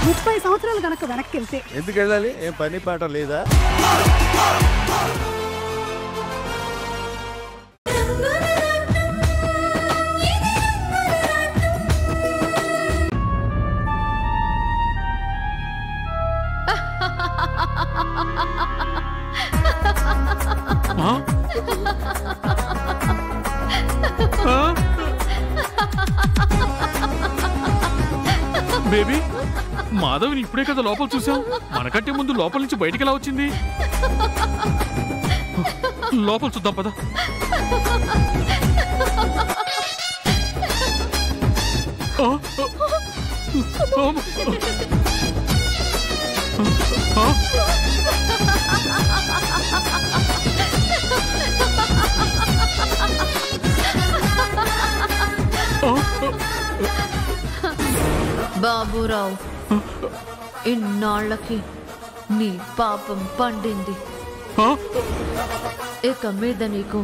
30 సంవత్సరాలు గనక వెనక్కి వెళ్తే ఎందుకు వెళ్ళాలి? ఏం పని పాట లేదా? బేబీ, మాధవిని ఇప్పుడే కదా లోపల చూసాం. మనకంటే ముందు లోపల నుంచి బయటికి ఎలా వచ్చింది? లోపల చూద్దాం పద. బాబురావు, ఇన్నాళ్ళకి నీ పాపం పండింది. ఇక మీద నీకు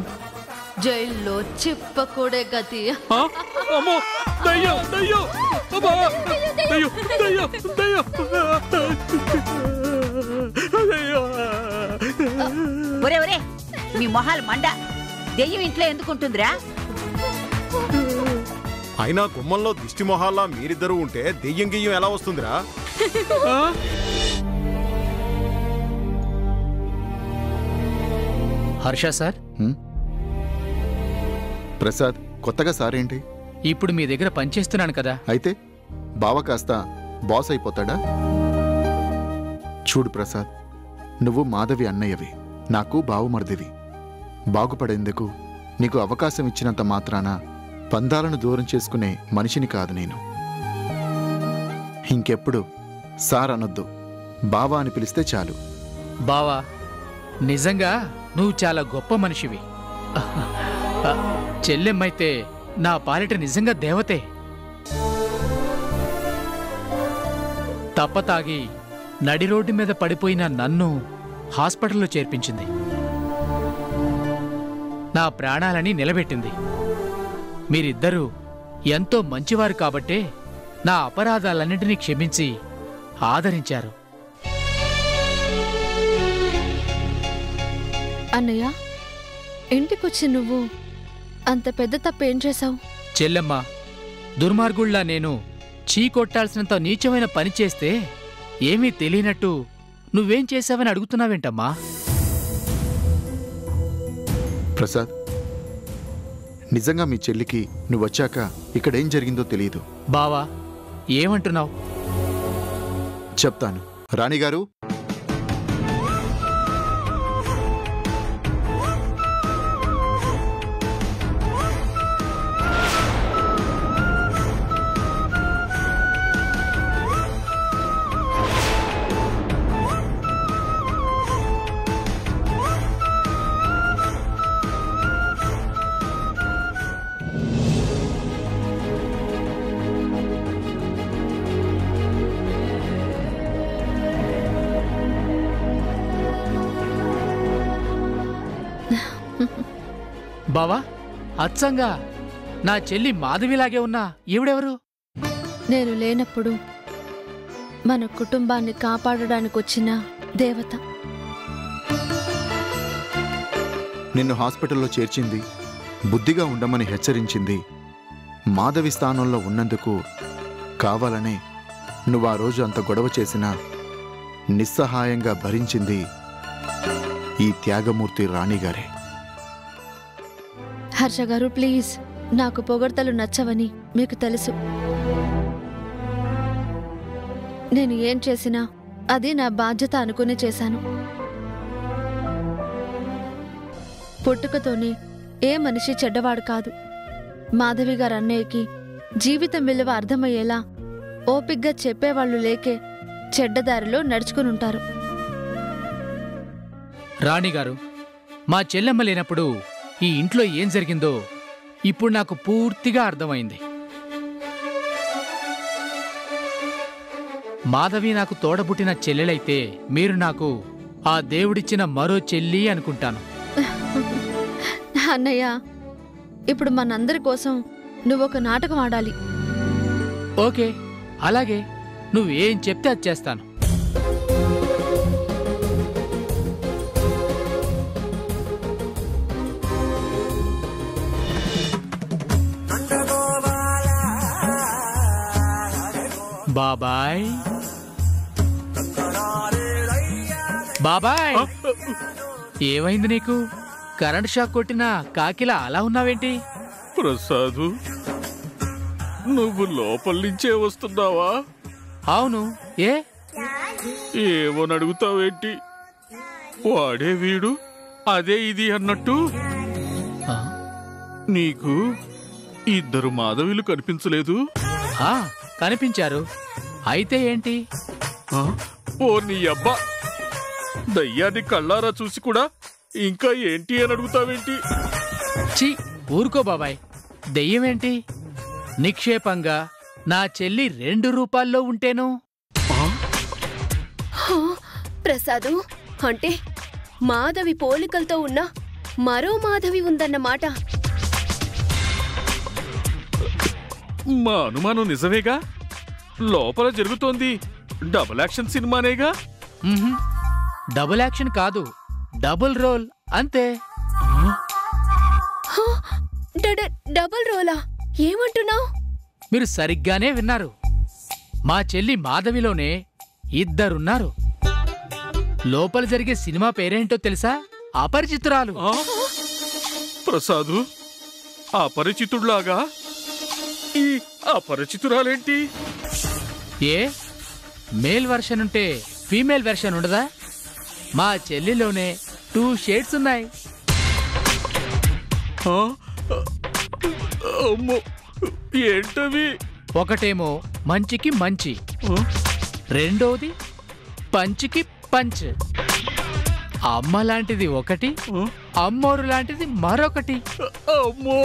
జైల్లో చిప్పకూడే గతి. ఒరే ఒరే, మీ మొహాలు మండ. దెయ్యం ఇంట్లో ఎందుకుంటుందిరా? అయినా గుమ్మంలో దిష్టి మొహాల్లా మీరిద్దరూ ఉంటే దెయ్యం గియ్యం ఎలా వస్తుందిరా? హర్ష సార్. ప్రసాద్, కొత్తగా సారేంటి? ఇప్పుడు మీ దగ్గర పనిచేస్తున్నాను కదా. అయితే బావ కాస్త బాస్ అయిపోతాడా? చూడు ప్రసాద్, నువ్వు మాధవి అన్నయ్యవి, నాకు బావుమర్దివి. బాగుపడేందుకు నీకు అవకాశం ఇచ్చినంత మాత్రాన బంధాలను దూరం చేసుకునే మనిషిని కాదు నేను. ఇంకెప్పుడు సార్ అనొద్దు, బావా అని పిలిస్తే చాలు. బావా, నిజంగా నువ్వు చాలా గొప్ప మనిషివి. చెల్లెమ్మైతే నా పాలిట నిజంగా దేవతే. తప్పతాగి నడి రోడ్డు మీద పడిపోయిన నన్ను హాస్పిటల్లో చేర్పించింది. నా ప్రాణాలని నిలబెట్టింది. మీరిద్దరూ ఎంతో మంచివారు కాబట్టే నా అపరాధాలన్నింటినీ క్షమించి ఆదరించారు. అన్నయ్య, ఇంటికొచ్చి నువ్వు అంత పెద్ద తప్పేం చేశావు? చెల్లెమ్మ, దుర్మార్గుళ్లా నేను చీకొట్టాల్సినంత నీచమైన పని చేస్తే ఏమీ తెలియనట్టు నువ్వేం చేశావని అడుగుతున్నావేంటమ్మా? ప్రసాద్, నిజంగా మీ చెల్లికి నువ్వొచ్చాక ఇక్కడేం జరిగిందో తెలియదు. బావా, ఏమంటున్నావు? చెప్తాను. రాణిగారు, బావా, అచ్చంగా నా చెల్లి మాధవిలాగే ఉన్నా ఈవిడెవరు? నేను లేనప్పుడు మన కుటుంబాన్ని కాపాడడానికి వచ్చిన దేవత. నిన్ను హాస్పిటల్లో చేర్చింది, బుద్ధిగా ఉండమని హెచ్చరించింది, మాధవి స్థానంలో ఉన్నందుకు కావాలనే నువ్వా రోజు అంత గొడవ చేసినా నిస్సహాయంగా భరించింది ఈ త్యాగమూర్తి రాణిగారే. హర్ష గారు, ప్లీజ్, నాకు పొగడ్తలు నచ్చవని మీకు తెలుసు. నేను ఏం చేసినా అది నా బాధ్యత అనుకుని చేశాను. పుట్టుకతోనే ఏ మనిషి చెడ్డవాడు కాదు. మాధవి గారు అన్నయ్యకి జీవితం విలువ అర్థమయ్యేలా ఓపిగ్గా చెప్పేవాళ్లు లేకే చెడ్డదారిలో నడుచుకునుంటారు. రాణిగారు, మా చెల్లెమ్మ లేనప్పుడు ఈ ఇంట్లో ఏం జరిగిందో ఇప్పుడు నాకు పూర్తిగా అర్థమైంది. మాధవి నాకు తోడబుట్టిన చెల్లెలైతే మీరు నాకు ఆ దేవుడిచ్చిన మరో చెల్లి అనుకుంటాను. అన్నయ్య, ఇప్పుడు మనందరి కోసం నువ్వొక నాటకం ఆడాలి. ఓకే, అలాగే. నువ్వేం చెప్తే అది చేస్తాను. బాబాయ్ బాబాయ్, ఏమైంది నీకు? కరెంట్ షాక్ కొట్టినా కాకిలా అలా ఉన్నావేంటి? ప్రసాదు, నువ్వు లోపల నుంచే వస్తున్నావా? అవును, ఏ ఏమని అడుగుతావేంటి? వాడే వీడు, అదే ఇది అన్నట్టు ఆ, నీకు ఇద్దరు మాధవిలు కనిపించలేదు? ఆ, కనిపించారు. అయితే ఏంటి? ఆ? ఓ నీ అబ్బా, దయ్యాన్ని కళ్ళారా చూసి కూడా ఇంకా ఏంటి అని అడుగుతావేంటి? ఛీ, ఊరుకో బాబాయ్. దెయ్యమేంటి? నిక్షేపంగా నా చెల్లి 2 రూపాల్లో ఉంటేను. ప్రసాదు, అంటే మాధవి పోలికలతో ఉన్న మరో మాధవి ఉందన్నమాట. మా అనుమానం నిజమేగా? లోపల జరుగుతోంది డబుల్ యాక్షన్ సినిమానేగా? మ్మ్హ్మ్. డబుల్ యాక్షన్ కాదు, డబుల్ రోల్ అంతే. డబుల్ రోలా? ఏమంటున్నావు? మీరు సరిగ్గానే విన్నారు. మా చెల్లి మాధవిలోనే ఇద్దరున్నారు. లోపల జరిగే సినిమా పేరేంటో తెలుసా? అపరిచితురాలు. ఆ? ప్రసాదు, అపరిచితుడిలాగా ఈ అపరిచితురాలేంటి? ఏ మేల్ వెర్షన్ ఉంటే ఫీమేల్ వెర్షన్ ఉండదా? మా చెల్లిలోనే 2 షేడ్స్ ఉన్నాయి. ఆ? అమ్మో, ఏంటవి? ఒకటేమో మంచికి మంచి, ఆ? రెండోది పంచికి పంచ్. అమ్మ లాంటిది ఒకటి, ఆ? అమ్మోరు లాంటిది మరొకటి. అమ్మో,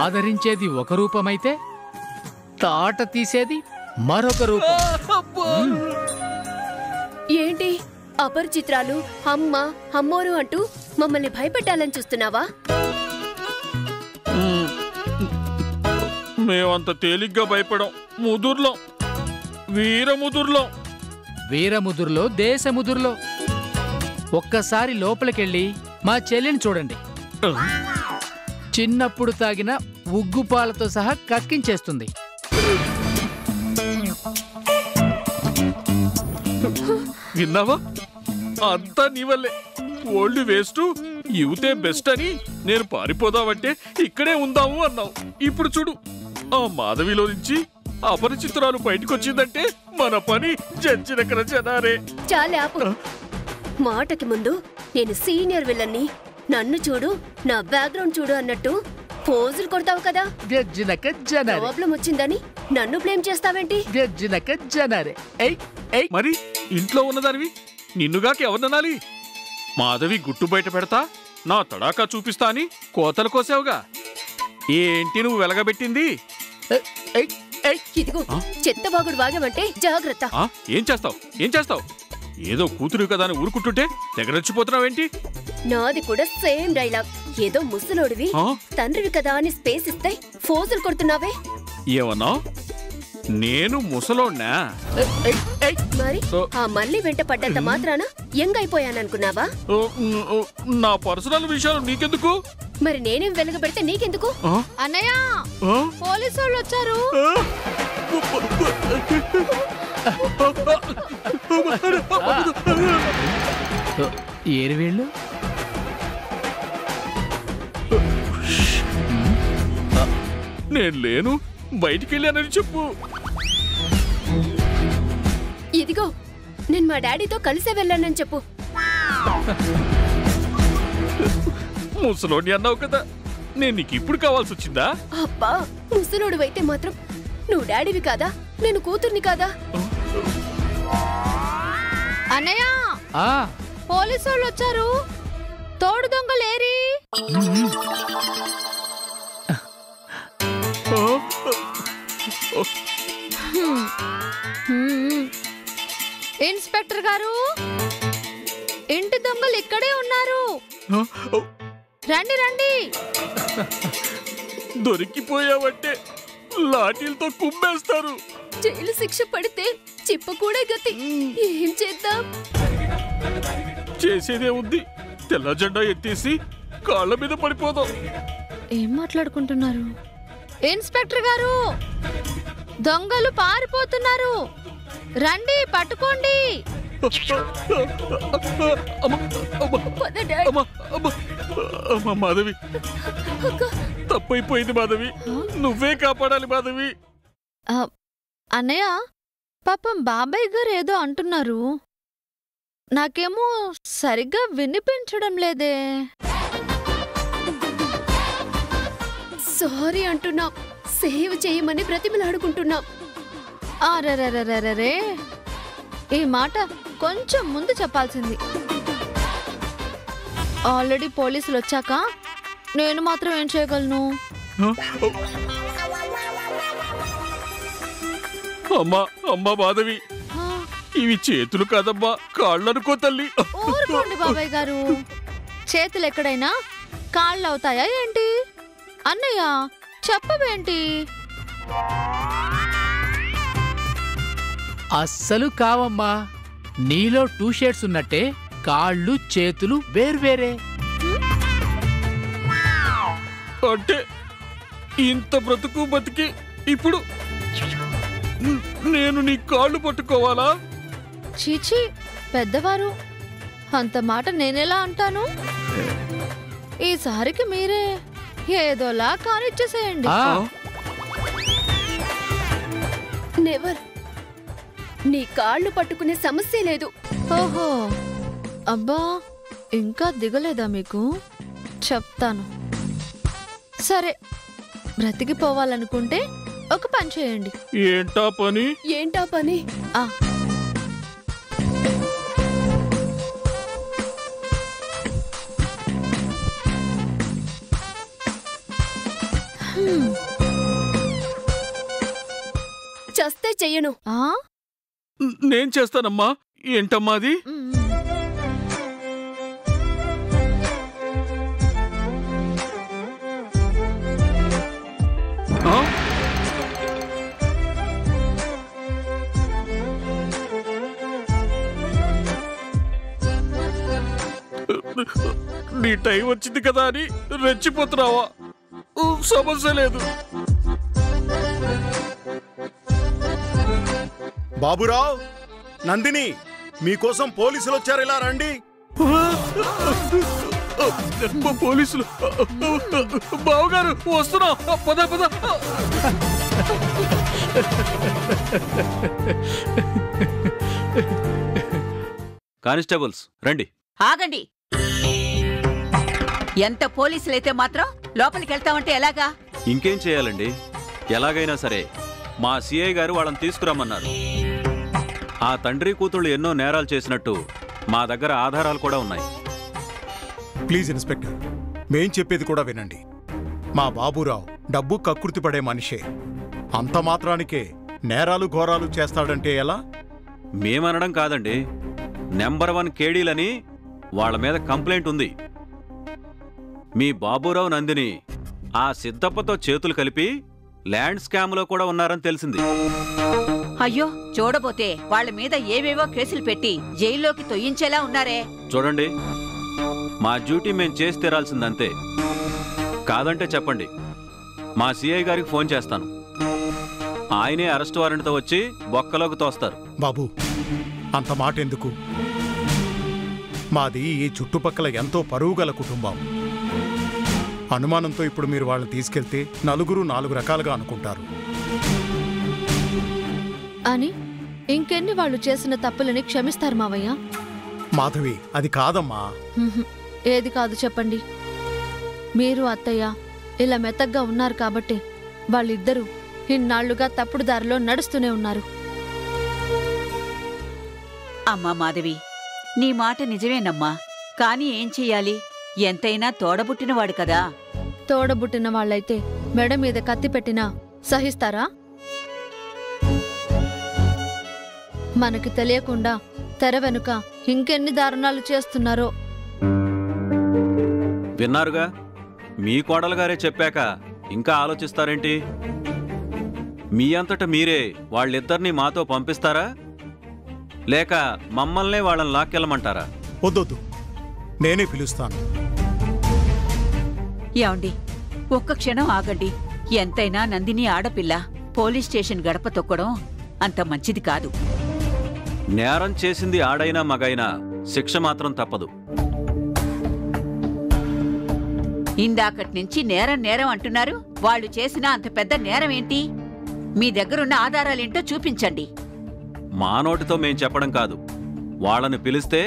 ఆదరించేది ఒక రూపమైతే తాట తీసేది మరొక రూపం. అబ్బా! ఏంటి అపరిచిత్రాలు, అమ్మ, అమ్మోరు అంటూ మమ్మల్ని భయపెట్టాలని చూస్తున్నావా? మేమంత తేలిగ్గా భయపడం. ముదుర్లో, వీరముదుర్లో. వీరముదుర్లో, దేశముదుర్లో. ఒక్కసారి లోపలికెళ్ళి మా చెల్లిని చూడండి. చిన్నప్పుడు తాగిన ఉగ్గుపాలతో సహా కక్కించేస్తుంది. విన్నావా? అంతా నీ వల్లే. ఓల్డ్ వేస్ట్, యూతే బెస్ట్ అని నేను పారిపోదామంటే ఇక్కడే ఉందాము అన్నావు. ఇప్పుడు చూడు, ఆ మాధవిలో నుంచి అపరిచితురాలు బయటకొచ్చిందంటే మన పని జంచినకర జనారే. చాలే ఆపు. మాటకి ముందు నేను సీనియర్ విలన్ని, నన్ను చూడు, నా బ్యాక్గ్రౌండ్ చూడు అన్నట్టు పోజులు కొడతావు కదా. గజ్జినక జనరే, ప్రాబ్లం వచ్చిందని నన్ను బ్లేమ్ చేస్తావేంటి? గజ్జినక జనరే. ఏయ్ ఏయ్, మరి ఇంట్లో ఉన్నదానివి నిన్నుగాక ఎవరిననాలి? మాధవి గుట్టు బయట పెడతా, నా తడాకా చూపిస్తా అని కోతలు కోసావుగా. ఏంటి నువ్వు వెలగబెట్టింది? ఏయ్, ఏయ్, ఏయ్. ఇదిగో చెత్తబాగుడు వాగామంటే జాగ్రత్త. ఆ? ఏం చేస్తావు? ఏం చేస్తావు? ఏదో కూతురు కదా అని ఊరుకుంటుంటే తెగరచ్చిపోతున్నావేంటి? నాది కూడా సేమ్ డైలాగ్. ఏదో ముసలోడివి, ఆ? తండ్రివి కదా అని స్పేస్ ఇస్తే ఫోజులు కొడుతున్నావే. ఏమన్నా? నేను ముసలోడ్నా? మరి ఆ మళ్ళీ వెంట పడ్డంత మాత్రాన యంగ్ అయిపోయాననుకున్నావా? నా పర్సనల్ విషయాలు నీకెందుకు? మరి నేనేం వెలగబెడితే నీకెందుకు? అన్నయ్య, పోలీసు వాళ్ళు వచ్చారు. ఏరు వీళ్ళు? నేను లేను, బయటికెళ్ళానని చెప్పు. ఇదిగో నేను మా డాడీతో కలిసే వెళ్ళానని చెప్పు. ముసలోని అన్నావు కదా, నేను నీకు ఇప్పుడు కావాల్సి వచ్చిందా? అబ్బా, ముసలోడు అయితే మాత్రం నువ్వు డాడీవి కాదా? నేను కూతుర్ని కాదా? అన్నయ్య, ఆ, పోలీసు వాళ్ళు వచ్చారు. తోడు దొంగలేరి. ఇన్స్పెక్టర్ గారు, ఇంటి దొంగలు ఇక్కడే ఉన్నారు. రండి రండి. దొరికిపోయావంటే లాఠీలతో కుమ్మేస్తారు. జైలు శిక్ష పడితే చిప్ప కూడా గతి. ఏం చేద్దాం? చేసేదే ఉంది, తెల్ల జెండా ఎత్తేసి కాళ్ళ మీద పడిపోదాం. ఏం మాట్లాడుకుంటున్నారు? ఇన్స్పెక్టర్ గారు, దొంగలు పారిపోతున్నారు, రండి పట్టుకోండి. మాధవి, తప్పైపోయింది మాధవి, నువ్వే కాపాడాలి మాధవి. అన్నయ్య, పాపం బాబాయ్ గారు ఏదో అంటున్నారు, నాకేమో సరిగ్గా వినిపించడం లేదే. సారీ అంటున్నాం, సేవ్ చేయమని బ్రతిమలాడుకుంటున్నాం. అరెరెరెరెరే, ఈ మాట కొంచెం ముందు చెప్పాల్సింది. ఆల్రెడీ పోలీసులు వచ్చాక నేను మాత్రం ఏం చేయగలను? అమ్మా అమ్మా మాధవి, ఇవి చేతులు కాదమ్మా, కాళ్ళనుకో తల్లి. ఊరుకోండి బాబాయ్ గారు, చేతులు ఎక్కడైనా కాళ్ళు అవుతాయా ఏంటి? అన్నయ్య చెప్పవేంటి? అస్సలు కావమ్మా, నీలో 2 షేడ్స్ ఉన్నట్టే కాళ్ళు చేతులు వేర్వేరే. అంటే ఇంత బ్రతుకు బతికి ఇప్పుడు నేను నీ కాళ్ళు పట్టుకోవాలా? చీచి, పెద్దవారు, అంత మాట నేనెలా అంటాను? ఈసారికి మీరే ఏదోలా కానిచ్చేసేయండి. నెవర్, నీ కాళ్ళు పట్టుకునే సమస్య లేదు. ఓహో, అబ్బా, ఇంకా దిగలేదా మీకు? చెప్తాను. సరే, బ్రతికిపోవాలనుకుంటే ఒక పని చేయండి. ఏంటా పని? ఏంటా పని? చస్తే చెయ్యను. నేను చేస్తానమ్మా. ఏంటమ్మా అది? నీ టైం వచ్చింది కదా అని రెచ్చిపోతున్నావా? సమస్య లేదు. బాబురావు, నందిని, మీకోసం పోలీసులు వచ్చారు, ఇలా రండి. పోలీసులు? బావగారు వస్తున్నా, పద పద. కానిస్టేబుల్స్ రండి. ఆగండి. ఎంత పోలీసులైతే మాత్రం లోపలికి వెళ్తామంటే ఎలాగా? ఇంకేం చేయాలండి, ఎలాగైనా సరే మా సిఐ గారు వాళ్ళని తీసుకురమ్మన్నారు. ఆ తండ్రి కూతుళ్ళు ఎన్నో నేరాలు చేసినట్టు మా దగ్గర ఆధారాలు కూడా ఉన్నాయి. ప్లీజ్ ఇన్స్పెక్టర్, మేం చెప్పేది కూడా వినండి. మా బాబురావు డబ్బు కక్కుర్తి పడే మనిషే. అంత మాత్రానికే నేరాలు ఘోరాలు చేస్తాడంటే ఎలా? మేమనడం కాదండి, నెంబర్ 1 కేడీలని వాళ్ళ మీద కంప్లైంట్ ఉంది. మీ బాబురావు నందిని ఆ సిద్ధప్పతో చేతులు కలిపి ల్యాండ్ స్కామ్లో కూడా ఉన్నారని తెలిసింది. అయ్యో, చూడబోతే వాళ్ళ మీద ఏవేవో కేసులు పెట్టి జైల్లోకి తొయ్యించేలా ఉన్నారే. చూడండి, మా డ్యూటీ మేం చేసి తీరాల్సిందంతే. కాదంటే చెప్పండి, మా సిఐ గారికి ఫోన్ చేస్తాను. ఆయనే అరెస్ట్ వారెంట్తో వచ్చి బొక్కలోకి తోస్తారు. బాబు, అంత మాట ఎందుకు? మాది ఈ చుట్టుపక్కల ఎంతో పరువు గల కుటుంబం. అనుమానంతో ఇప్పుడు మీరు వాళ్ళని తీసుకెళ్తే నలుగురు 4 రకాలుగా అనుకుంటారు. అని ఇంకెన్ని వాళ్ళు చేసిన తప్పులని క్షమిస్తారు మావయ్య? మాధవి, అది కాదమ్మా. ఏది కాదు చెప్పండి. మీరు అత్తయ్య ఇలా మెత్తగ్గా ఉన్నారు కాబట్టి వాళ్ళిద్దరూ ఇన్నాళ్లుగా తప్పుడు దారిలో నడుస్తూనే ఉన్నారు. అమ్మా మాధవి, నీ మాట నిజమేనమ్మా. కాని ఏం చెయ్యాలి? ఎంతైనా తోడబుట్టినవాడు కదా. తోడబుట్టిన వాళ్ళైతే మెడ మీద కత్తి పెట్టినా సహిస్తారా? మనకి తెలియకుండా తెర వెనుక ఇంకెన్ని దారుణాలు చేస్తున్నారో. విన్నారుగా, మీ కోడలు గారే చెప్పాక ఇంకా ఆలోచిస్తారేంటి? మీ అంతట మీరే వాళ్ళిద్దరినీ మాతో పంపిస్తారా లేక మమ్మల్నే వాళ్ళని లాక్కెళ్ళమంటారా? వద్దొద్దు, నేనే పిలుస్తాను. ఏమండి, ఒక్క క్షణం ఆగండి. ఎంతైనా నందిని ఆడపిల్ల. పోలీస్ స్టేషన్ గడప తొక్కడం అంత మంచిది కాదు. నేరం చేసింది ఆడైనా మగైనా శిక్ష మాత్రం తప్పదు. ఇందాకటి నుంచి నేరం నేరం అంటున్నారు. వాళ్ళు చేసిన అంత పెద్ద నేరం ఏంటి? మీ దగ్గరున్న ఆధారాలేంటో చూపించండి. మా నోటితో మేం చెప్పడం కాదు, వాళ్ళని పిలిస్తే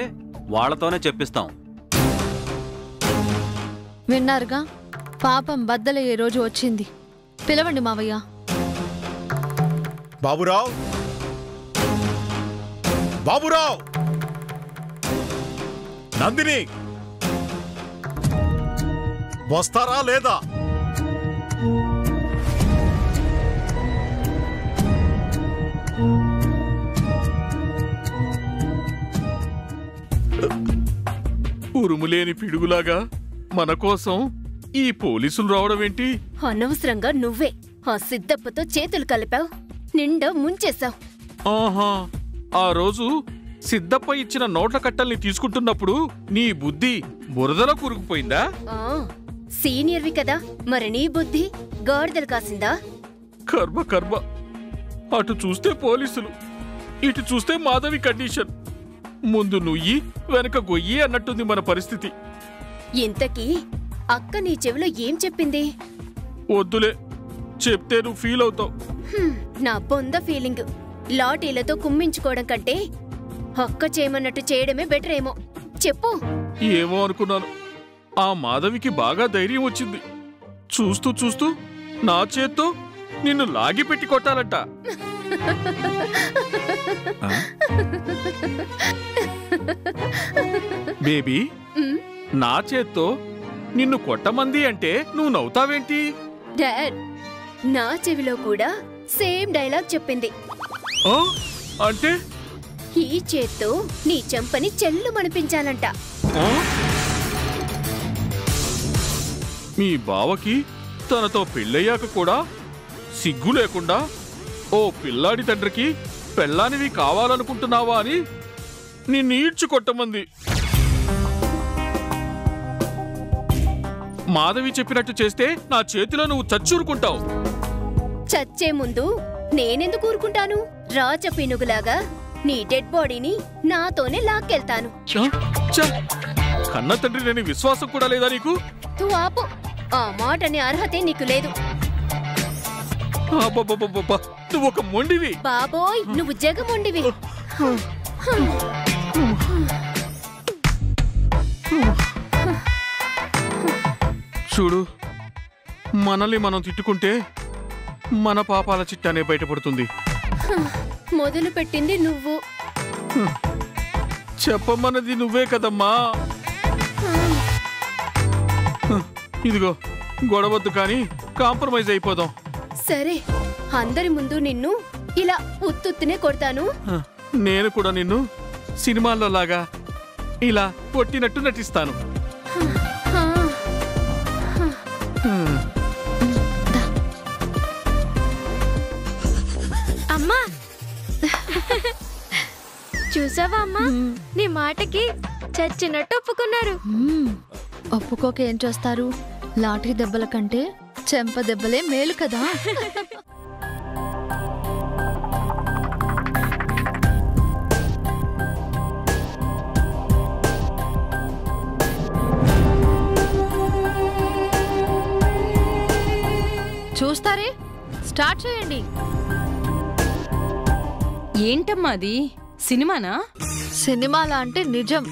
వాళ్ళతోనే చెప్పిస్తాం. విన్నారుగా, పాపం బద్దలయ్యే రోజు వచ్చింది. పిలవండి మావయ్య. బాబురావు, బాబురావు, నందిని వస్తారా లేదా? ఉరుములేని పిడుగులాగా మన కోసం ఈ పోలీసులు రావడం ఏంటి? అనవసరంగా నువ్వే ఆ సిద్ధప్పతో చేతులు కలిపావు, నిండా ముంచేశావు. ఆహా, ఆ రోజు సిద్ధప్ప ఇచ్చిన నోట్ల కట్టల్ని తీసుకుంటున్నప్పుడు నీ బుద్ధి బురదలో కూరుకుపోయిందా? సీనియర్వి కదా, మరి నీ బుద్ధి గాడిదలు కాసిందా? కర్మ కర్మ. అటు చూస్తే పోలీసులు, ఇటు చూస్తే మాధవి కండిషన్. ముందు నుయ్యి వెనక గొయ్యి అన్నట్టుంది మన పరిస్థితి. ఇంతకీ అక్క నీ చెవిలో ఏం చెప్పింది? వద్దులే, చెప్తే నువ్వు ఫీల్ అవుతావు. నా బొంద ఫీలింగ్. లాఠీలతో కుమ్మించుకోవడం కంటే అక్క చేయమన్నట్టు చేయడమే బెటర్ ఏమో. చెప్పు. ఏమో అనుకున్నాను, ఆ మాధవికి బాగా ధైర్యం వచ్చింది. చూస్తూ చూస్తూ నా చేత్తో నిన్ను లాగిపెట్టి కొట్టాలంట. బేబీ, నా చేత్తో నిన్ను కొట్టమంది అంటే నువ్వు నవ్వుతావేంటి? డాడ్, నా చెవిలో కూడా సేమ్ డైలాగ్ చెప్పింది. అంటే ఈ చేత్తో నీ చెంపని చెల్లు మనిపించాలంట. మీ బావకి తనతో పెళ్ళయ్యాక కూడా సిగ్గు లేకుండా ఓ పిల్లాడి తండ్రికి పెళ్ళానివి కావాలనుకుంటున్నావా అని నిన్ను ఈడ్చి కొట్టమంది. మాధవి చెప్పినట్టు చేస్తే నా చేతిలో నువ్వు చచ్చూరుకుంటావు. చచ్చే ముందు నేనెందుకు ఊరుకుంటాను? రాచ పినుగులాగా నీ డెడ్ బాడీని నాతోనే లాక్కెళ్తాను. కన్న తండ్రి లేని విశ్వాసం కూడా లేదా నీకు? ఆపు, ఆ మాటని అర్హతే నీకు లేదు. నువ్వు ఒక మొండివి. బాబోయ్, నువ్వు జగమొండివి. చూడు, మనల్ని మనం తిట్టుకుంటే మన పాపాల చిట్టానే బయటపడుతుంది. మొదలు పెట్టింది నువ్వు. చెప్పమన్నది నువ్వే కదమ్మా. ఇదిగో, గొడవద్దు కానీ కాంప్రమైజ్ అయిపోదాం. సరే, అందరి ముందు నిన్ను ఇలా ఉత్తుత్తునే కొడతాను. నేను కూడా నిన్ను సినిమాల్లో లాగా ఇలా కొట్టినట్టు నటిస్తాను. అమ్మా, చూసావా అమ్మా, నీ మాటకి చచ్చినట్టు ఒప్పుకున్నారు. ఒప్పుకోక ఏం చేస్తారు? లాఠీ దెబ్బల కంటే చెంప దెబ్బలే మేలు కదా. చూస్తారే, స్టార్ట్ చేయండి. ఏంటమ్మా అది? సినిమానా? సినిమాలా అంటే నిజం,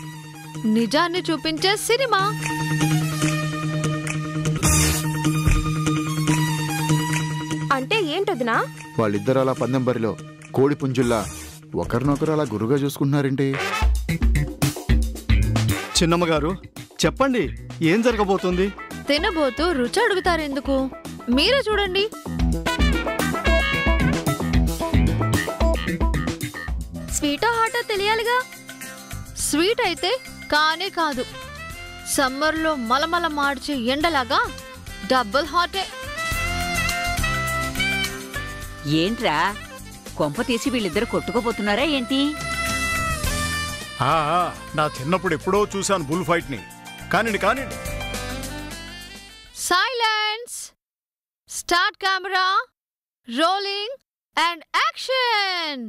నిజాన్ని చూపించే సినిమా. అంటే ఏంటొదినా? వాళ్ళిద్దరు అలా పందెం బరిలో కోడి పుంజుల్లా ఒకరినొకరు అలా గురుగా చూసుకుంటున్నారేంటి? చిన్నమ్మగారు చెప్పండి, ఏం జరగబోతుంది? తినబోతూ రుచి అడుగుతారెందుకు? మీరే చూడండి. స్వీటో హాటో తెలియాలిగా. స్వీట్ అయితే కానే కాదు, సమ్మర్లో మలమల మార్చే ఎండలాగా డబుల్ హాటే. ఏంట్రా కొంప తీసి వీళ్ళిద్దరు కొట్టుకోబోతున్నారా ఏంటి? నా చిన్నప్పుడు ఎప్పుడో చూశాను బుల్ ఫైట్ ని. కానివ్వండి కానివ్వండి. Silence. Start camera, rolling and action.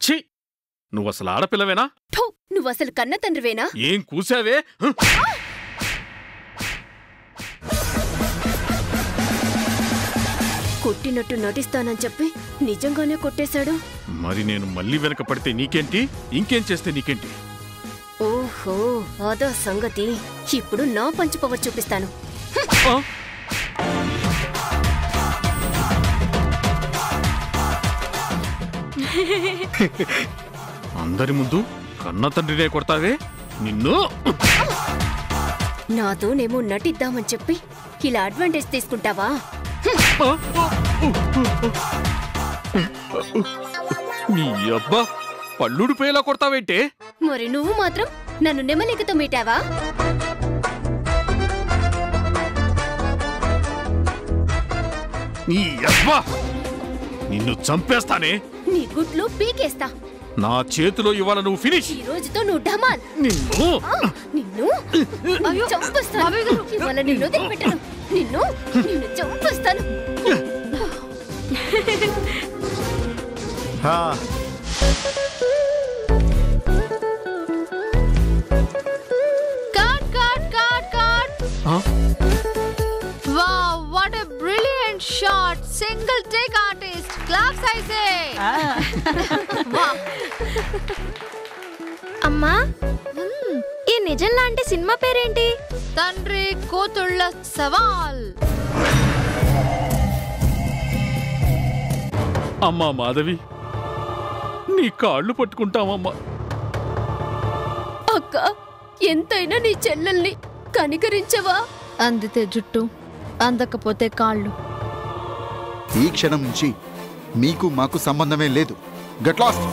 ఛీ, నువ్వు అసలు ఆడపిల్లవేనా? నువ్వు అసలు కన్న తండ్రివేనా? ఏం కూసావే? కొట్టినట్టు నటిస్తానని చెప్పి నిజంగానే కొట్టేశాడు. మరి నేను మళ్ళీ వెనక పడితే నీకేంటి? ఇంకేం చేస్తే నీకేంటి? ఓహో, అదో సంగతి. ఇప్పుడు నా పంచ్ పవర్ చూపిస్తాను. అందరి ముందు కన్న తండ్రినే కొడతావే నిన్ను. నాతోనేమో నటిద్దామని చెప్పి ఇలా అడ్వాంటేజ్ తీసుకుంటావా? నీ అబ్బా, పళ్ళుడిపోయేలా కొడతావేంటే? మరి నువ్వు మాత్రం నన్ను నెమలికతో మీటావా? నీ అబ్బా, నిన్ను చంపేస్తానే. నీ గుడ్లు పీకేస్తా. నా చేతిలో ఇవాళ నువ్వు ఫినిష్. ఈ రోజుతో నువ్వు ఢమాల్. నిన్ను చంపేస్తాను. ఇవాళ నిన్ను వదిలిపెట్టను. నిన్ను చంపేస్తాను. Cut, cut, cut, cut. Wow, what a brilliant shot. Single take artist. Claps I say. Wow. అమ్మా, ఈ నిజం లాంటి సినిమా పేరేంటి? తండ్రి కూతుళ్ళ సవాల్. అమ్మా మాధవి, నీ కాళ్ళు పట్టుకుంటామమ్మా. అక్క, ఎంతైనా నీ చెల్లెల్ని కనికరించవా? అందితే జుట్టు, అందకపోతే కాళ్ళు. ఈ క్షణం నుంచి మీకు మాకు సంబంధమే లేదు. Get lost.